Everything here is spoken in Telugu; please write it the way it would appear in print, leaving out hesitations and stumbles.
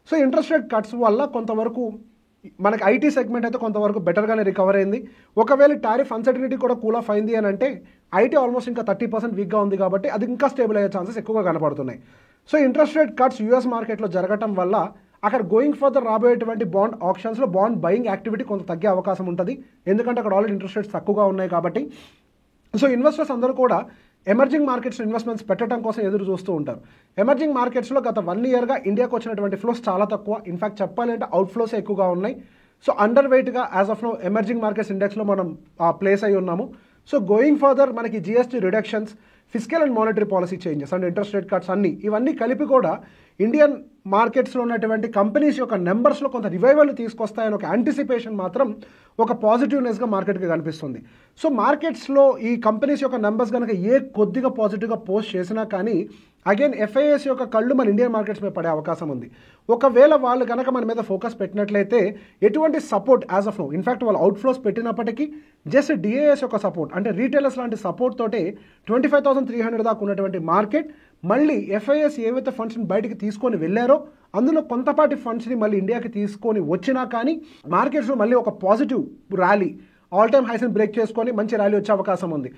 సో ఇంట్రెస్ట్ రేట్ కట్స్ వల్ల కొంతవరకు మనకి ఐటీ సెగ్మెంట్ అయితే కొంతవరకు బెటర్గానే రికవర్ అయింది. ఒకవేళ టారిఫ్ అన్సర్టనిటీ కూడా కూల్ ఆఫ్ అయింది అని అంటే ఐటీ ఆల్మోస్ట్ ఇంకా 30% వీక్గా ఉంది కాబట్టి అది ఇంకా స్టేబుల్ అయ్యే ఛాన్సెస్ ఎక్కువగా కనపడుతున్నాయి. So interest rate cuts US మార్కెట్లో జరగటం వల్ల అక్కడ గోయింగ్ ఫర్దర్ రాబోయేటువంటి బాండ్ ఆప్షన్స్లో బాండ్ బయింగ్ యాక్టివిటీ కొంత తగ్గే అవకాశం ఉంటుంది. ఎందుకంటే అక్కడ ఆల్రెడీ ఇంట్రెస్ట్ రేట్స్ తక్కువగా ఉన్నాయి కాబట్టి. సో ఇన్వెస్టర్స్ అందరూ కూడా ఎమర్జింగ్ మార్కెట్స్ ఇన్వెస్ట్మెంట్స్ పెట్టడం కోసం ఎదురు చూస్తూ ఉంటారు. ఎమర్జింగ్ మార్కెట్స్లో గత 1 ఇయర్గా ఇండియాకు వచ్చినటువంటి ఫ్లోస్ చాలా తక్కువ. ఇన్ఫాక్ట్ చెప్పాలంటే అవుట్ ఫ్లోస్ ఎక్కువగా ఉన్నాయి. సో అండర్ వెయిట్గా as of now emerging markets ఇండెక్స్లో మనం ప్లేస్ అయి ఉన్నాము. సో గోయింగ్ ఫర్దర్ మనకి GST reductions, physical and monetary policy changes and interest rate cuts ఇవన్నీ కలిపి కూడా ఇండియన్ మార్కెట్స్లో ఉన్నటువంటి కంపెనీస్ యొక్క నెంబర్స్లో కొంత రివైవల్ తీసుకొస్తాయని ఒక యాంటిసిపేషన్ మాత్రం ఒక పాజిటివ్నెస్గా మార్కెట్కి కనిపిస్తుంది. సో మార్కెట్స్లో ఈ కంపెనీస్ యొక్క నెంబర్స్ కనుక కొద్దిగా పాజిటివ్గా పోస్ట్ చేసినా కానీ అగైన్ ఎఫ్ఐఎస్ యొక్క కళ్ళు మన ఇండియన్ మార్కెట్స్ మీద పడే అవకాశం ఉంది. ఒకవేళ వాళ్ళు కనుక మన మీద ఫోకస్ పెట్టినట్లయితే ఎటువంటి support as of now, in fact వాళ్ళు అవుట్ఫ్లోస్ పెట్టినప్పటికీ జస్ట్ డిఏఎస్ యొక్క సపోర్ట్ అంటే రీటైలర్స్ లాంటి సపోర్ట్ తోటే 25,300 దాకా ఉన్నటువంటి మార్కెట్ మళ్ళీ ఎఫ్ఐఎస్ ఏవైతే ఫండ్స్ని బయటికి తీసుకొని వెళ్ళారో అందులో కొంతపాటి ఫండ్స్ని మళ్ళీ ఇండియాకి తీసుకొని వచ్చినా కానీ మార్కెట్స్లో మళ్ళీ ఒక పాజిటివ్ ర్యాలీ ఆల్ టైమ్ హైస్ని బ్రేక్ చేసుకొని మంచి ర్యాలీ వచ్చే అవకాశం ఉంది.